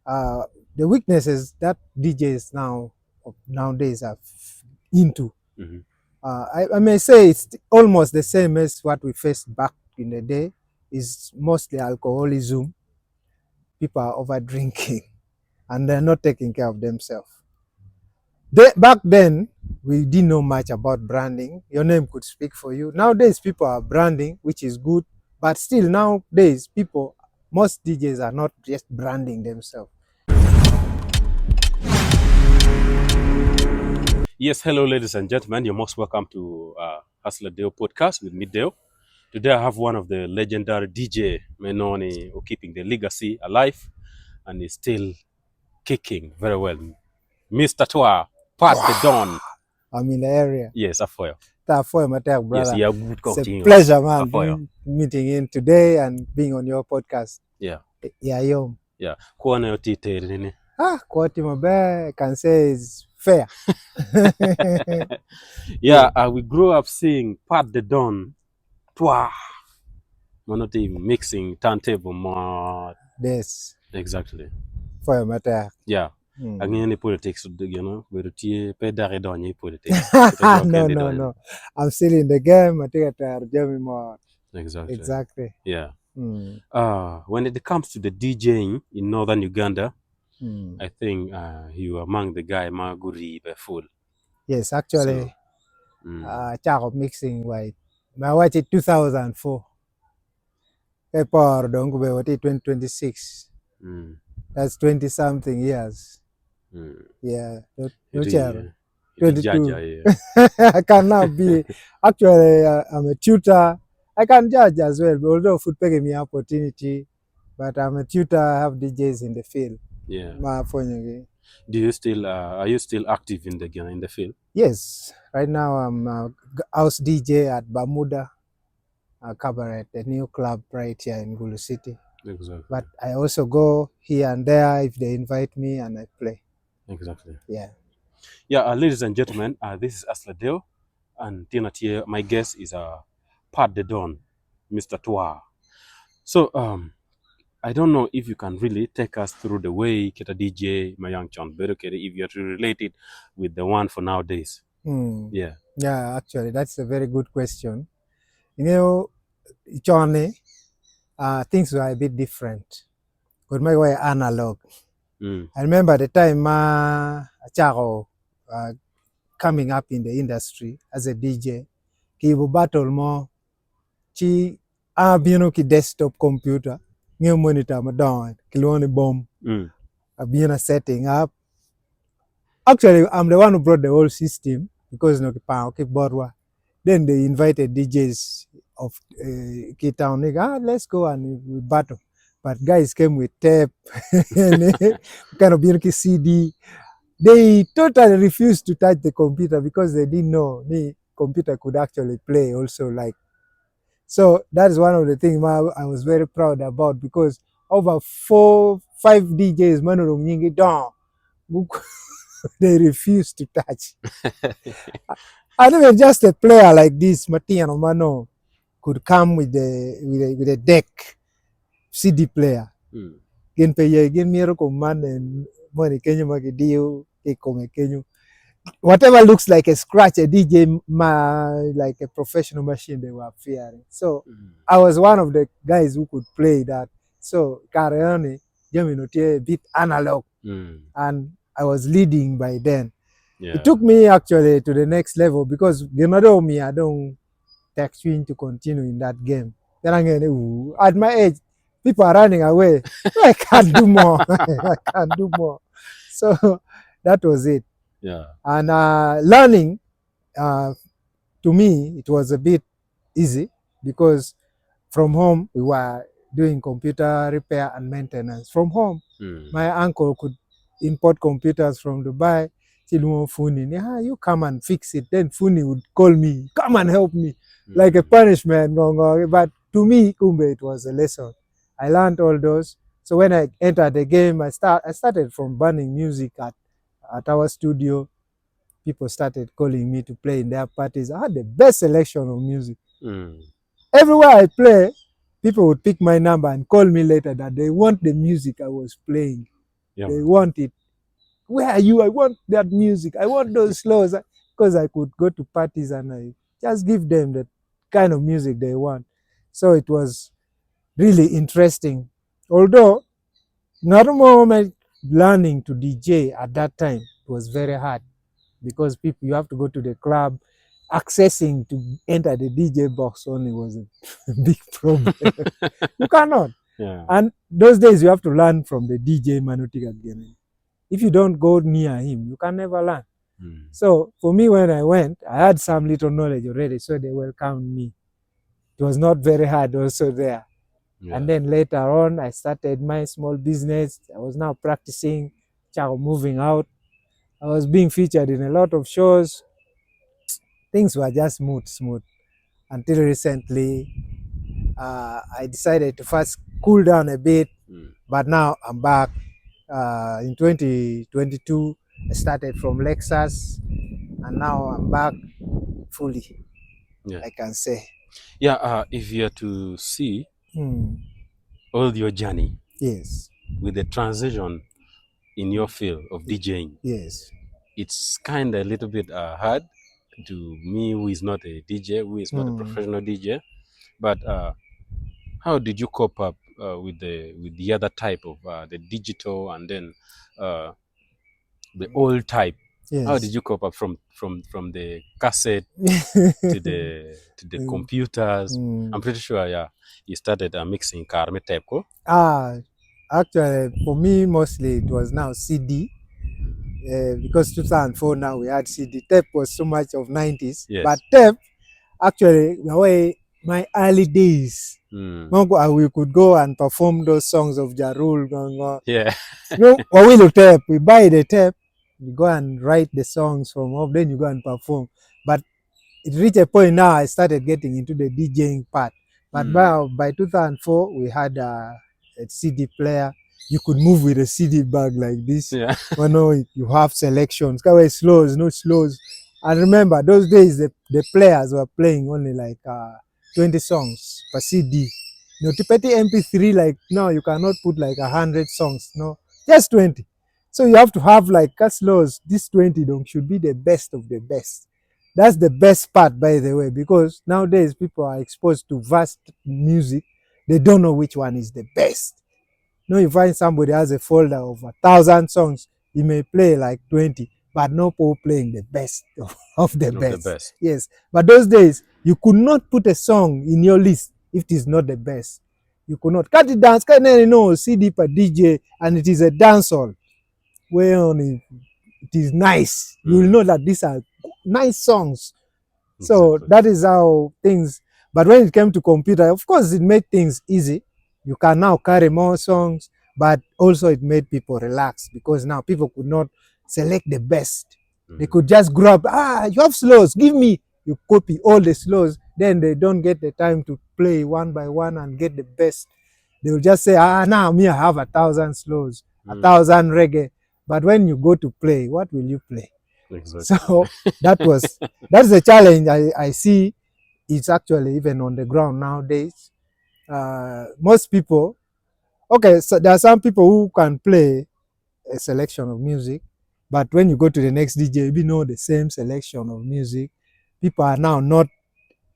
The weaknesses that DJs nowadays are into. Mm-hmm. I may say it's almost the same as what we faced back in the day. Is mostly alcoholism. People are over drinking and they're not taking care of themselves. Back then, we didn't know much about branding. Your name could speak for you. Nowadays, people are branding, which is good. But still, nowadays, most DJs are not just branding themselves. Yes, hello, ladies and gentlemen. You're most welcome to Hustler Deo podcast with me, Deo. Today, I have one of the legendary DJ Menoni who keeping the legacy alive and is still kicking very well. Mr. Twa, Pat the Don. I'm in the area. Yes, Afoyo. For my brother. Yes, yeah, good It's a coaching. pleasure, man, Afoyo. meeting in today and being on your podcast. Yeah. Yeah, yo. Yeah. Kuona yo tite nini? Quality I can say is fair. Yeah, we grew up seeing Pat the Don, Twa. We're not even mixing turntable more. Yes. Exactly. For my brother. Yeah. Again, politics, we're pedare donye politics. No. I'm still in the game. I think I more. Exactly. Yeah. Mm. When it comes to the DJing in northern Uganda, Mm. I think you are among the guy Maguri full. Yes, actually, so, mixing white. My watch it 2004. Paper don't go 2026. That's 20 something years. Yeah, no chair. 22. I can now be, actually, I'm a tutor. I can judge as well, although food pay me opportunity, but I'm a tutor, I have DJs in the field. Yeah. Do you still, are you still active in the field? Yes. Right now I'm a house DJ at Bermuda Cabaret, a new club right here in Gulu City. Exactly. But I also go here and there if they invite me and I play. Exactly. Yeah. Yeah, ladies and gentlemen, this is Asladeo, and my guest is Pat the Don, Mr. Twa. So, I don't know if you can really take us through the way Keta DJ Mayang Chan Berukere, if you're related with the one for nowadays. Yeah. Yeah, actually, that's a very good question. You know, Johnny, things were a bit different. But my way analog. I remember the time Charo coming up in the industry as a DJ, he would battle more. Chi ki desktop computer, new monitor madon, kiloni bomb. I've setting up. Actually, I'm the one who brought the whole system because no Borwa. Then they invited DJs of K-Town. Let's go and we battle. But guys came with tape, kind of CD. They totally refused to touch the computer because they didn't know the computer could actually play also. So that is one of the things I was very proud about, because over 4-5 DJs, they refused to touch. And even just a player like this, Matiano Mano, could come with a deck CD player. Gen miracle man and money Kenya Magidio, whatever looks like a scratch, a DJ like a professional machine they were fearing. So I was one of the guys who could play that. So Kareone, a bit analog, and I was leading by then. Yeah. It took me actually to the next level because I don't text you to continue in that game. Then again, at my age, people are running away. I can't do more. I can't do more. So that was it. Yeah. And learning, to me, it was a bit easy because from home we were doing computer repair and maintenance from home. My uncle could import computers from Dubai. You come and fix it. Then Funi would call me, come and help me, like a punishment. But to me, Kumbe, it was a lesson. I learned all those. So when I entered the game, I started from burning music at our studio. People started calling me to play in their parties. I had the best selection of music. Everywhere I play, people would pick my number and call me later that they want the music I was playing. Yeah, They man. want it. Where are you? I want that music. I want those slows. Because I could go to parties and I just give them the kind of music they want. So it was really interesting. Although, not moment learning to DJ at that time was very hard because people, you have to go to the club. Accessing to enter the DJ box only was a big problem. You cannot. Yeah. And those days you have to learn from the DJ Manutika again. If you don't go near him, you can never learn. Mm. So for me, when I went, I had some little knowledge already, so they welcomed me. It was not very hard also there. Yeah. And then later on, I started my small business. I was now practicing, moving out. I was being featured in a lot of shows. Things were just smooth until recently. I decided to first cool down a bit, but now I'm back. In 2022, I started from Lexus, and now I'm back fully, Yeah. I can say. Yeah. If you are to see all your journey, Yes, with the transition in your field of DJing, yes, it's kind of a little bit hard to me, who is not a DJ, who is not a professional DJ. But how did you cope up with the other type of the digital and then the old type? How did yes. you cope up from the cassette to the computers? I'm pretty sure, yeah, you started mixing Karme tape, ko? Actually, for me, mostly it was now CD. Because 2004 now we had CD. Tape was so much of 90s. Yes. But tape, actually, the way my early days, we could go and perform those songs of Ja Rule. Yeah. What we look tape, we buy the tape, we go and write the songs from home, then you go and perform. But it reached a point now I started getting into the DJing part. But by 2004, we had a CD player. You could move with a CD bag like this. Yeah. You have selections. Slows, no slows. And remember, those days, the players were playing only like 20 songs per CD. Tipeti MP3, like, no, you cannot put like 100 songs. No, just 20. So you have to have like slows. This 20 should be the best of the best. That's the best part, by the way, because nowadays people are exposed to vast music. They don't know which one is the best. You find somebody has a folder of 1,000 songs. He may play like 20, but no people playing the best of the best. Yes. But those days, you could not put a song in your list if it is not the best. You could not. Cut it dance, CD per DJ, and it is a dancehall. Where only it is nice. You will know that these are nice songs. So that is how things. But when it came to computer, of course, it made things easy. You can now carry more songs, but also it made people relax because now people could not select the best. They could just grab, you have slows, give me. You copy all the slows, then they don't get the time to play one by one and get the best. They will just say, now me, I have 1,000 slows, 1,000 reggae. But when you go to play, what will you play? Exactly. So that's the challenge I see. It's actually even on the ground nowadays. Most people, okay, so there are some people who can play a selection of music, but when you go to the next DJ, you know the same selection of music. People are now not.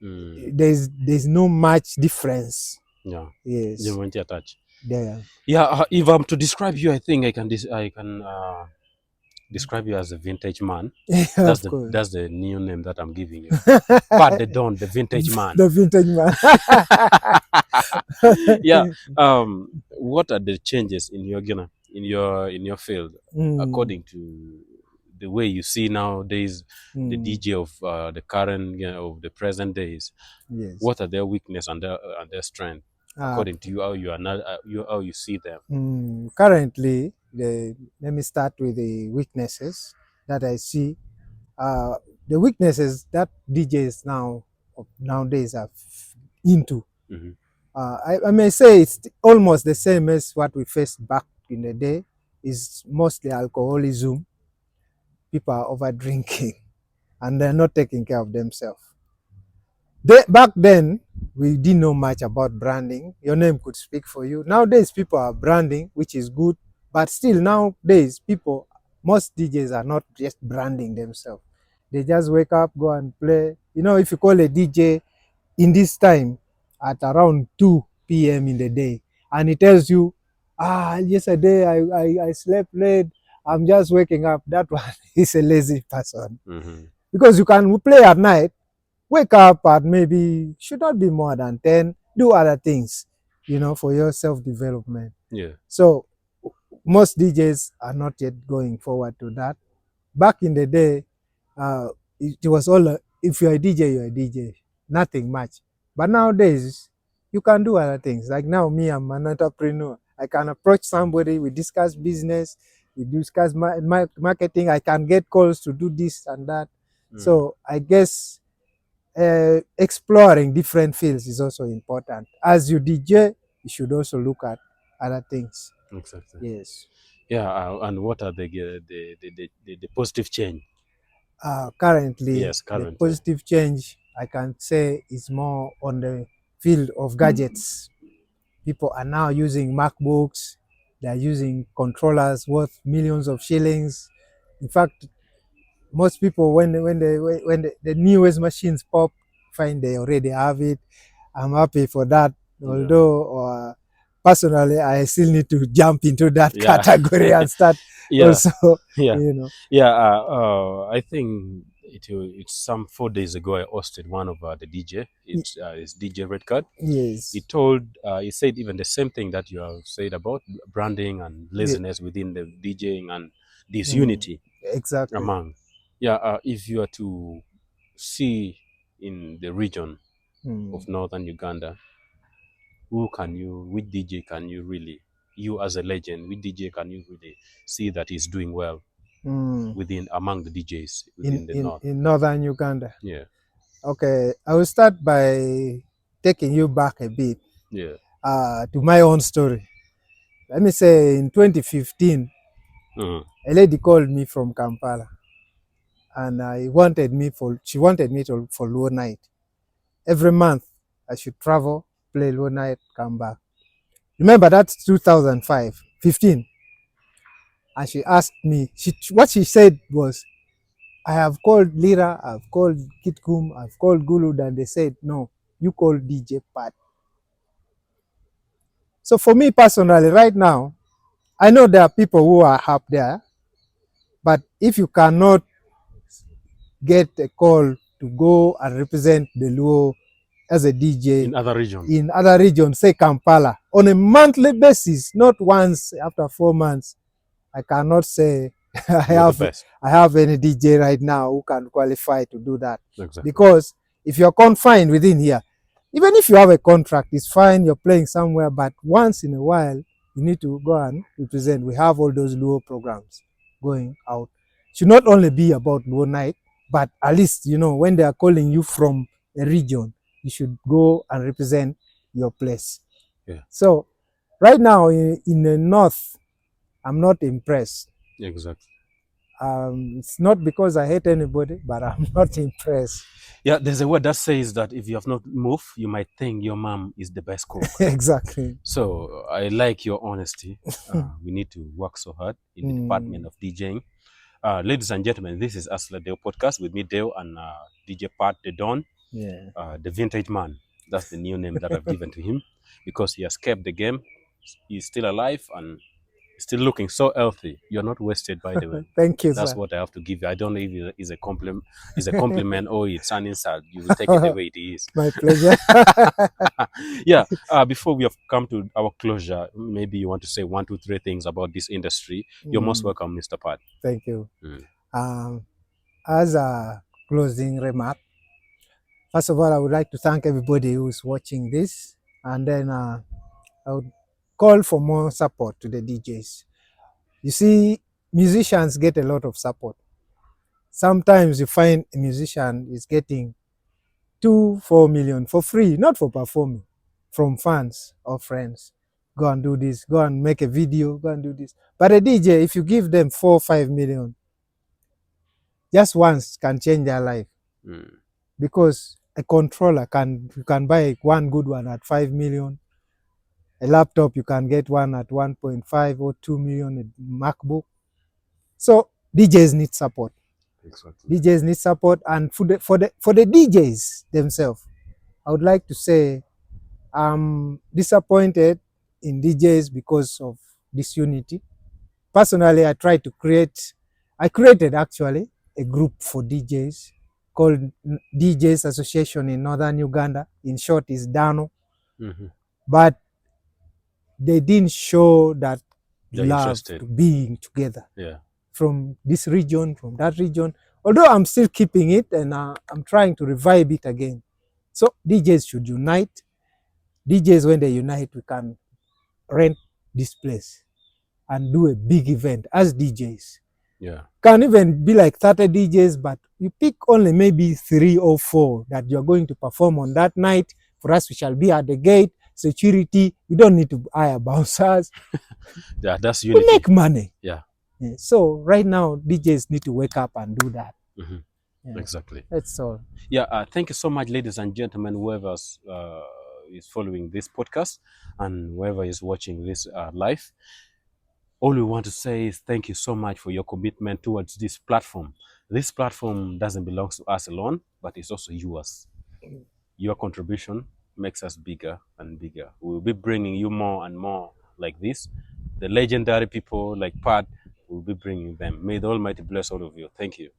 There's no much difference. Yeah. Yes. You want to touch. There. Yeah. If I'm to describe you, I think I can describe you as a vintage man. That's the new name that I'm giving you. Pat the Don, the vintage man. The vintage man. Yeah. What are the changes in your field according to the way you see nowadays the DJ of the current of the present days? Yes. What are their weakness and their strength according to you? How you are not, how you see them? Currently, let me start with the weaknesses that I see. The weaknesses that DJs nowadays are into. I may say it's almost the same as what we faced back in the day. Is mostly alcoholism. People are over drinking, and they're not taking care of themselves. Back then, we didn't know much about branding. Your name could speak for you. Nowadays, people are branding, which is good. But still nowadays, most DJs are not just branding themselves. They just wake up, go and play. You know, if you call a DJ in this time at around 2 p.m. in the day, and he tells you, yesterday I slept late, I'm just waking up, that one is a lazy person. Because you can play at night, wake up at maybe, should not be more than 10, do other things, for your self-development. Yeah. So most DJs are not yet going forward to that. Back in the day, it was all, if you're a DJ, you're a DJ, nothing much. But nowadays, you can do other things. Like now, me, I'm an entrepreneur. I can approach somebody, we discuss business, we discuss marketing, I can get calls to do this and that. So I guess exploring different fields is also important. As you DJ, you should also look at other things. Exactly. Yes. Yeah, and what are the positive change? Currently, Yes, the currently. positive change I can say is more on the field of gadgets. People are now using MacBooks. They are using controllers worth millions of shillings. In fact, most people, when the newest machines pop, find they already have it. I'm happy for that. Although personally, I still need to jump into that category and start also. I think it's some 4 days ago I hosted one of the DJ. It's DJ Red Card. Yes. He said even the same thing that you have said about branding and laziness within the DJing and disunity exactly among. If you are to see in the region of northern Uganda, which DJ can you really, you as a legend, which DJ can you really see that is doing well among the DJs within the north? In northern Uganda? Yeah. Okay, I will start by taking you back a bit. Yeah. To my own story. Let me say in 2015, a lady called me from Kampala, and she wanted me for Luo night. Every month, I should travel, play Luo night, come back. Remember, that's 2005, 15. And she asked me, what she said was, I have called Lira, I've called Kitkum, I've called Gulud, and they said, no, you call DJ Pat. So for me personally, right now, I know there are people who are up there, but if you cannot get a call to go and represent the Luo as a DJ in other regions, say Kampala, on a monthly basis, not once after 4 months, I cannot say I have any DJ right now who can qualify to do that. Exactly. Because if you're confined within here, even if you have a contract, it's fine, you're playing somewhere, but once in a while, you need to go and represent. We have all those Luo programs going out. It should not only be about Luo night, but at least, when they are calling you from a region, you should go and represent your place. Yeah. So right now in the north, I'm not impressed. Exactly. It's not because I hate anybody, but I'm not impressed. Yeah, there's a word that says that if you have not moved, you might think your mom is the best cook. Exactly. So I like your honesty. We need to work so hard in the department of DJing. Ladies and gentlemen, this is Asla Deo podcast with me, Deo, and DJ Pat the Don, the vintage man. That's the new name that I've given to him because he has kept the game. He's still alive and still looking so healthy. You're not wasted, by the way. Thank you. That's sir. what I have to give you. I don't know if it's a compliment or it's an insult. You will take it the way it is. My pleasure. Yeah. Before we have come to our closure, maybe you want to say 1, 2, 3 things about this industry. You're most welcome, Mr. Pat. Thank you. As a closing remark, first of all, I would like to thank everybody who's watching this, and then I would call for more support to the DJs. You see, musicians get a lot of support. Sometimes you find a musician is getting 2-4 million for free, not for performing, from fans or friends. Go and do this, go and make a video, go and do this. But a DJ, if you give them 4-5 million, just once can change their life. Because a controller you can buy one good one at 5 million. A laptop, you can get one at 1.5 or 2 million, a MacBook. So DJs need support. Exactly. DJs need support, and for the DJs themselves, I would like to say I'm disappointed in DJs because of disunity. Personally, I created actually a group for DJs called DJs Association in Northern Uganda. In short, is DANO. Mm-hmm. But they didn't show that They're love interested. to being together. Yeah. From this region, from that region. Although I'm still keeping it, and I'm trying to revive it again. So DJs should unite. DJs, when they unite, we can rent this place and do a big event as DJs. Yeah. Can even be like 30 DJs, but you pick only maybe 3 or 4 that you're going to perform on that night. For us, we shall be at the gate, security. We don't need to hire bouncers. Yeah, that's unity. We make money. Yeah. Yeah. So right now, DJs need to wake up and do that. Mm-hmm. Yeah. Exactly. That's all. Yeah. Thank you so much, ladies and gentlemen, whoever is following this podcast and whoever is watching this live. All we want to say is thank you so much for your commitment towards this platform. This platform doesn't belong to us alone, but it's also yours. Your contribution makes us bigger and bigger. We'll be bringing you more and more like this. The legendary people like Pat, we'll be bringing them. May the Almighty bless all of you. Thank you.